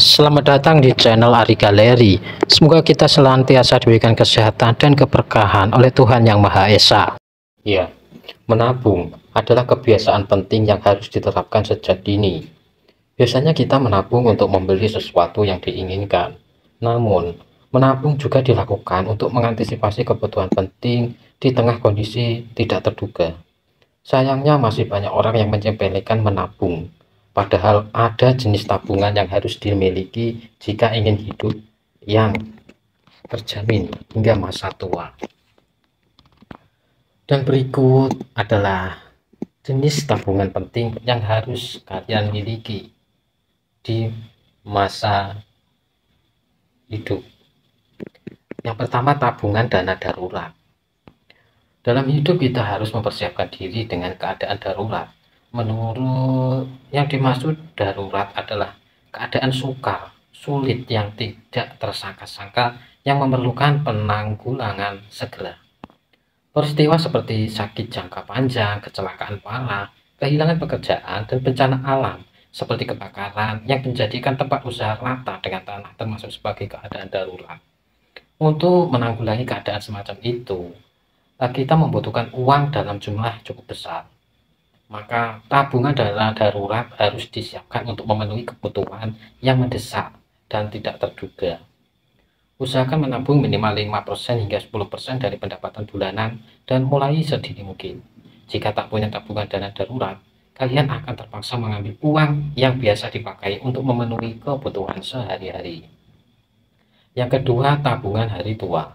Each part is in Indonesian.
Selamat datang di channel Ari Galeri. Semoga kita senantiasa diberikan kesehatan dan keberkahan oleh Tuhan Yang Maha Esa. Ya, menabung adalah kebiasaan penting yang harus diterapkan sejak dini. Biasanya kita menabung untuk membeli sesuatu yang diinginkan. Namun, menabung juga dilakukan untuk mengantisipasi kebutuhan penting di tengah kondisi tidak terduga. Sayangnya masih banyak orang yang menyepelekan menabung. Padahal ada jenis tabungan yang harus dimiliki jika ingin hidup yang terjamin hingga masa tua. Dan berikut adalah jenis tabungan penting yang harus kalian miliki di masa hidup. Yang pertama, tabungan dana darurat. Dalam hidup kita harus mempersiapkan diri dengan keadaan darurat. Menurut yang dimaksud darurat adalah keadaan sukar, sulit yang tidak tersangka-sangka yang memerlukan penanggulangan segera. Peristiwa seperti sakit jangka panjang, kecelakaan parah, kehilangan pekerjaan, dan bencana alam seperti kebakaran yang menjadikan tempat usaha rata dengan tanah termasuk sebagai keadaan darurat. Untuk menanggulangi keadaan semacam itu, kita membutuhkan uang dalam jumlah cukup besar. Maka tabungan dana darurat harus disiapkan untuk memenuhi kebutuhan yang mendesak dan tidak terduga. Usahakan menabung minimal 5% hingga 10% dari pendapatan bulanan dan mulai sedini mungkin. Jika tak punya tabungan dana darurat, kalian akan terpaksa mengambil uang yang biasa dipakai untuk memenuhi kebutuhan sehari-hari. Yang kedua, tabungan hari tua.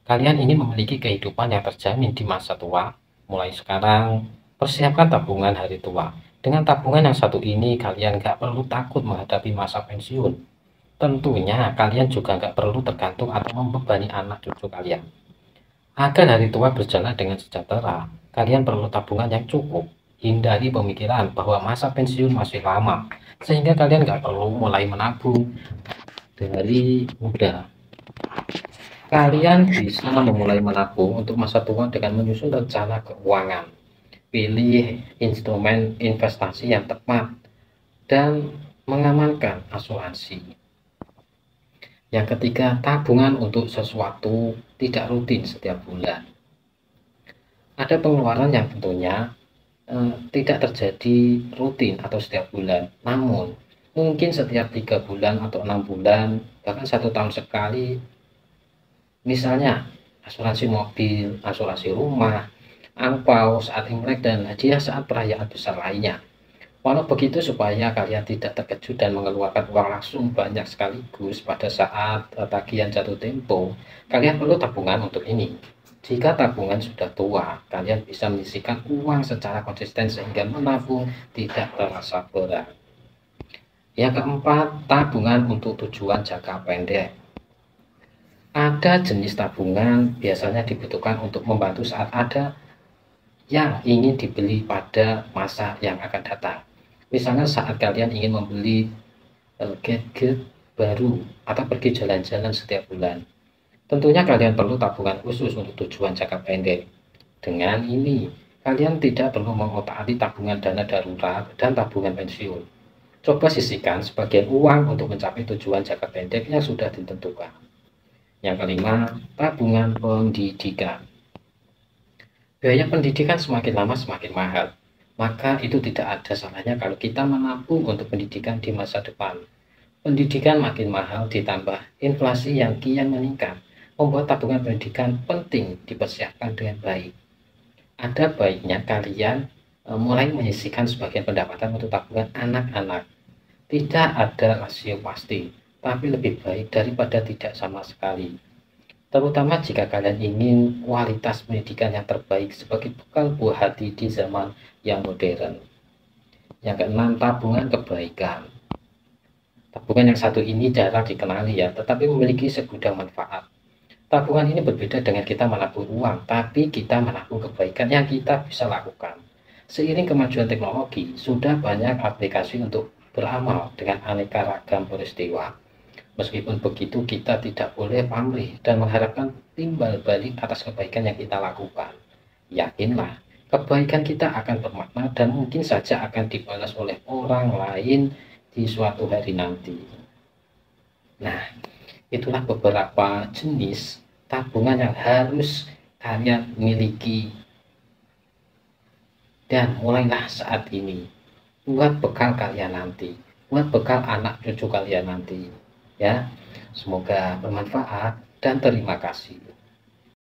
Kalian ingin memiliki kehidupan yang terjamin di masa tua? Mulai sekarang, persiapkan tabungan hari tua. Dengan tabungan yang satu ini, kalian nggak perlu takut menghadapi masa pensiun. Tentunya, kalian juga nggak perlu tergantung atau membebani anak cucu kalian. Agar hari tua berjalan dengan sejahtera, kalian perlu tabungan yang cukup. Hindari pemikiran bahwa masa pensiun masih lama, sehingga kalian nggak perlu mulai menabung dari muda. Kalian bisa memulai menabung untuk masa tua dengan menyusun rencana keuangan. Pilih instrumen investasi yang tepat dan mengamankan asuransi. Yang ketiga, tabungan untuk sesuatu tidak rutin setiap bulan. Ada pengeluaran yang tentunya tidak terjadi rutin atau setiap bulan, namun mungkin setiap 3 bulan atau 6 bulan, bahkan 1 tahun sekali. Misalnya asuransi mobil, asuransi rumah, angpau saat Imlek, dan hadiah saat perayaan besar lainnya. Walau begitu, supaya kalian tidak terkejut dan mengeluarkan uang langsung banyak sekaligus pada saat tagihan jatuh tempo, kalian perlu tabungan untuk ini. Jika tabungan sudah tua, kalian bisa menyisihkan uang secara konsisten sehingga menabung tidak terasa berat. Yang keempat, tabungan untuk tujuan jangka pendek. Ada jenis tabungan biasanya dibutuhkan untuk membantu saat ada yang ingin dibeli pada masa yang akan datang. Misalnya saat kalian ingin membeli gadget baru atau pergi jalan-jalan setiap bulan. Tentunya kalian perlu tabungan khusus untuk tujuan jangka pendek. Dengan ini, kalian tidak perlu mengotak-atik tabungan dana darurat dan tabungan pensiun. Coba sisihkan sebagian uang untuk mencapai tujuan jangka pendek yang sudah ditentukan. Yang kelima, tabungan pendidikan. Biaya pendidikan semakin lama semakin mahal, maka itu tidak ada salahnya kalau kita menabung untuk pendidikan di masa depan. Pendidikan makin mahal ditambah inflasi yang kian meningkat, membuat tabungan pendidikan penting dipersiapkan dengan baik. Ada baiknya kalian mulai menyisihkan sebagian pendapatan untuk tabungan anak-anak. Tidak ada rasio pasti, tapi lebih baik daripada tidak sama sekali. Terutama jika kalian ingin kualitas pendidikan yang terbaik sebagai bekal buah hati di zaman yang modern. Yang keenam, tabungan kebaikan. Tabungan yang satu ini jarang dikenali ya, tetapi memiliki segudang manfaat. Tabungan ini berbeda dengan kita menabung uang, tapi kita menabung kebaikan yang kita bisa lakukan. Seiring kemajuan teknologi, sudah banyak aplikasi untuk beramal dengan aneka ragam peristiwa. Meskipun begitu, kita tidak boleh pamrih dan mengharapkan timbal balik atas kebaikan yang kita lakukan. Yakinlah, kebaikan kita akan bermakna dan mungkin saja akan dibalas oleh orang lain di suatu hari nanti. Nah, itulah beberapa jenis tabungan yang harus kalian miliki, dan mulailah saat ini buat bekal kalian nanti, buat bekal anak cucu kalian nanti ya. Semoga bermanfaat dan terima kasih.